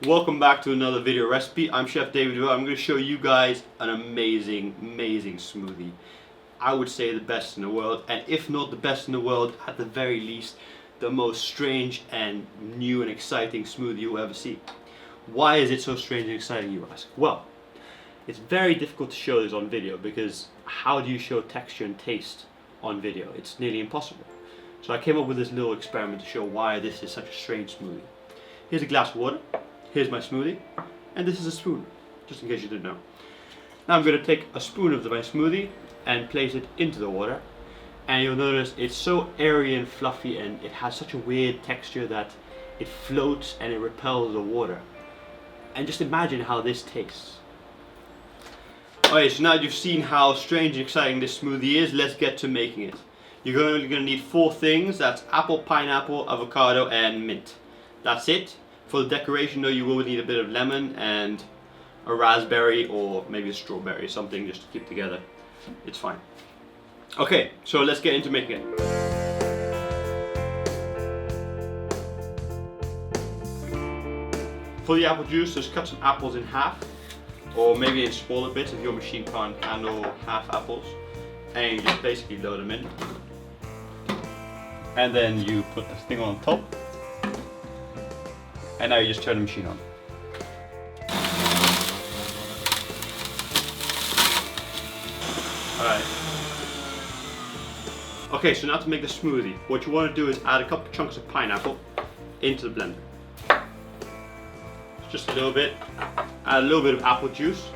Welcome back to another video recipe. I'm Chef Davy. I'm going to show you guys an amazing smoothie. I would say the best in the world, and if not the best in the world, at the very least, the most strange and new and exciting smoothie you'll ever see. Why is it so strange and exciting, you ask? Well, it's very difficult to show this on video because how do you show texture and taste on video? It's nearly impossible. So I came up with this little experiment to show why this is such a strange smoothie. Here's a glass of water, here's my smoothie, and this is a spoon, just in case you didn't know. Now I'm going to take a spoon of my smoothie and place it into the water, and you'll notice it's so airy and fluffy, and it has such a weird texture that it floats and it repels the water. And just imagine how this tastes. Okay, so now you've seen how strange and exciting this smoothie is, let's get to making it. You're only going to need 4 things, that's apple, pineapple, avocado and mint. That's it. For the decoration though, you will need a bit of lemon and a raspberry or maybe a strawberry, something just to keep together. It's fine. Okay, so let's get into making it. For the apple juice, just cut some apples in half, or maybe in smaller bits if your machine can't handle half apples, and you just basically load them in. And then you put this thing on top, and now you just turn the machine on. Alright. Okay, so now to make the smoothie, what you want to do is add a couple of chunks of pineapple into the blender. Just a little bit. Add a little bit of apple juice.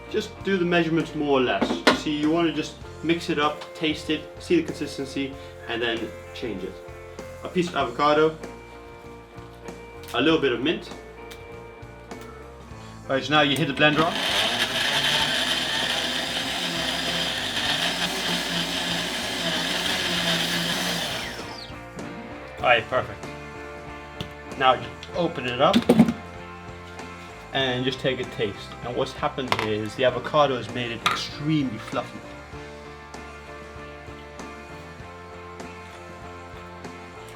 Just do the measurements more or less. See, you want to just mix it up, taste it, see the consistency, and then change it. A piece of avocado, a little bit of mint. Alright, so now you hit the blender on. Alright, perfect. Now just open it up and just take a taste. And what's happened here is the avocado has made it extremely fluffy.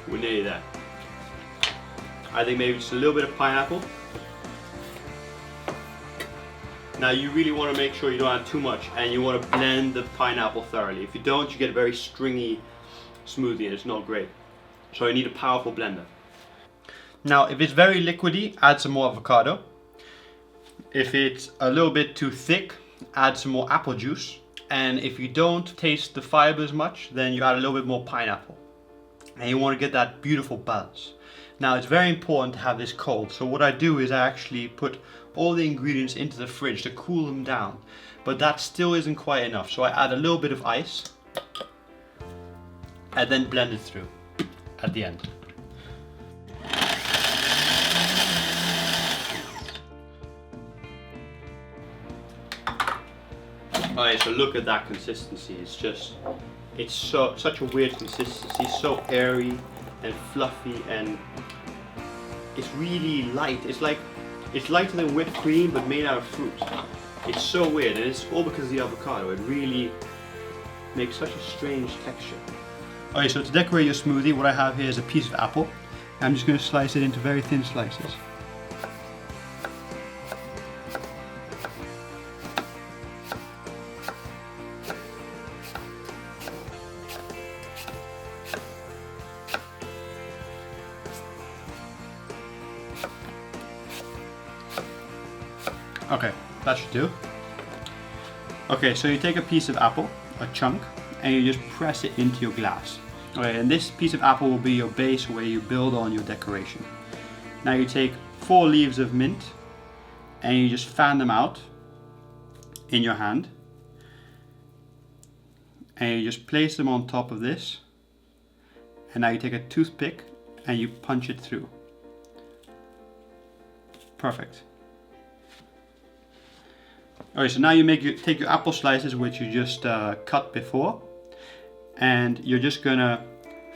We're nearly there. I think maybe just a little bit of pineapple. Now you really want to make sure you don't add too much, and you want to blend the pineapple thoroughly. If you don't, you get a very stringy smoothie and it's not great. So you need a powerful blender. Now if it's very liquidy, add some more avocado. If it's a little bit too thick, add some more apple juice. And if you don't taste the fibers much, then you add a little bit more pineapple. And you want to get that beautiful balance. Now it's very important to have this cold, so what I do is I actually put all the ingredients into the fridge to cool them down, but that still isn't quite enough, so I add a little bit of ice and then blend it through at the end. Alright, so look at that consistency. It's such a weird consistency, so airy and fluffy, and it's really light. It's lighter than whipped cream but made out of fruit. It's so weird, and it's all because of the avocado. It really makes such a strange texture. Okay, so to decorate your smoothie, what I have here is a piece of apple. I'm just going to slice it into very thin slices. Okay, that should do. Okay, so you take a piece of apple, a chunk, and you just press it into your glass. Okay, and this piece of apple will be your base where you build on your decoration. Now you take 4 leaves of mint and you just fan them out in your hand. And you just place them on top of this. And now you take a toothpick and you punch it through. Perfect. Alright, so now you take your apple slices, which you just cut before, and you're just gonna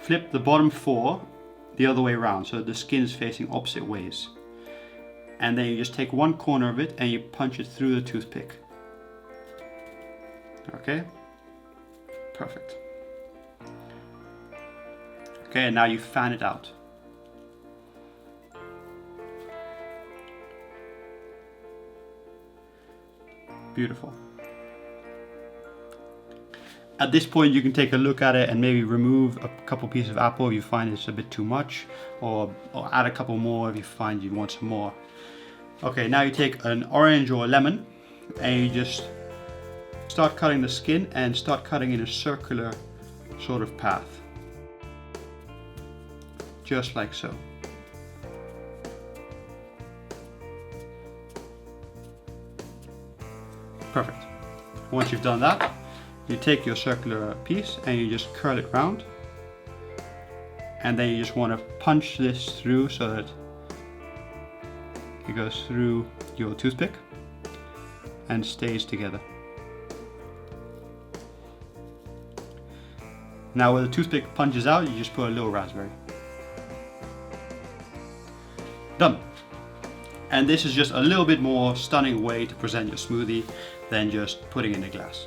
flip the bottom 4 the other way around, so the skin is facing opposite ways. And then you just take one corner of it and you punch it through the toothpick. Okay, perfect. Okay, and now you fan it out. Beautiful. At this point you can take a look at it and maybe remove a couple pieces of apple if you find it's a bit too much, or add a couple more if you find you want some more. Okay, now you take an orange or a lemon and you just start cutting the skin and start cutting in a circular sort of path. Just like so. Perfect. Once you've done that, you take your circular piece and you just curl it round, and then you just want to punch this through so that it goes through your toothpick and stays together. Now where the toothpick punches out, you just put a little raspberry. Done. And this is just a little bit more stunning way to present your smoothie than just putting it in a glass.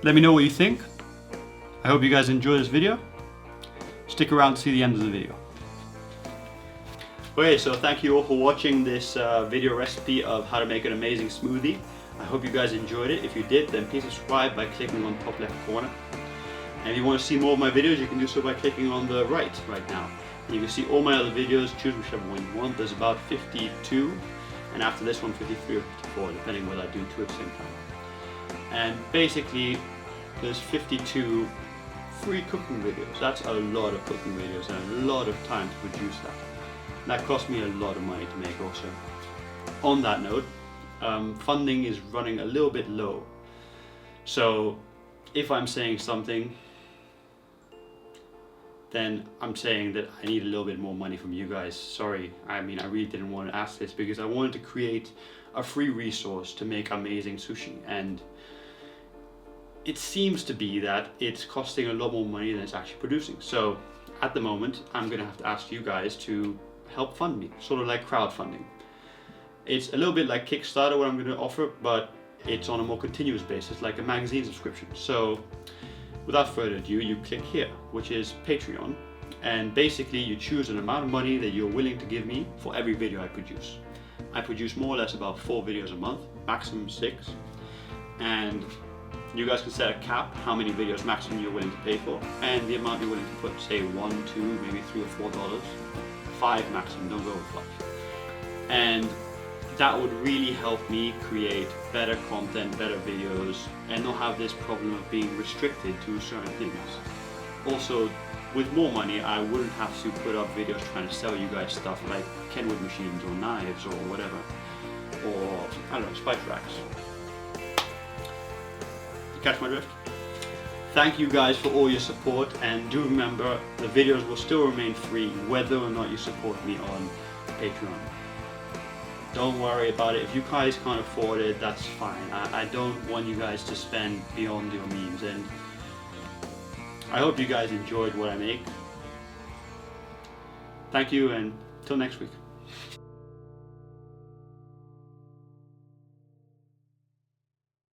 Let me know what you think. I hope you guys enjoy this video. Stick around to see the end of the video. Okay, so thank you all for watching this video recipe of how to make an amazing smoothie. I hope you guys enjoyed it. If you did, then please subscribe by clicking on the top left corner. And if you want to see more of my videos, you can do so by clicking on the right now. You can see all my other videos, choose whichever one you want. There's about 52, and after this one 53 or 54, depending whether I do two at the same time. And basically there's 52 free cooking videos. That's a lot of cooking videos and a lot of time to produce that. That cost me a lot of money to make also. On that note, funding is running a little bit low. So if I'm saying something, then I'm saying that I need a little bit more money from you guys. Sorry, I mean, I really didn't want to ask this because I wanted to create a free resource to make amazing sushi, and it seems to be that it's costing a lot more money than it's actually producing. So at the moment, I'm gonna have to ask you guys to help fund me, sort of like crowdfunding. It's a little bit like Kickstarter, what I'm gonna offer, but it's on a more continuous basis, like a magazine subscription. So without further ado, you click here, which is Patreon, and basically you choose an amount of money that you're willing to give me for every video I produce. I produce more or less about 4 videos a month, maximum 6, and you guys can set a cap, how many videos maximum you're willing to pay for, and the amount you're willing to put, say $1, $2, maybe $3 or $4, 5 maximum, don't go over 5. And that would really help me create better content, better videos, and not have this problem of being restricted to certain things. Also, with more money, I wouldn't have to put up videos trying to sell you guys stuff like Kenwood machines or knives or whatever, or I don't know, spice racks. You catch my drift? Thank you guys for all your support, and do remember the videos will still remain free whether or not you support me on Patreon. Don't worry about it. If you guys can't afford it, that's fine. I don't want you guys to spend beyond your means, and I hope you guys enjoyed what I make. Thank you, and till next week.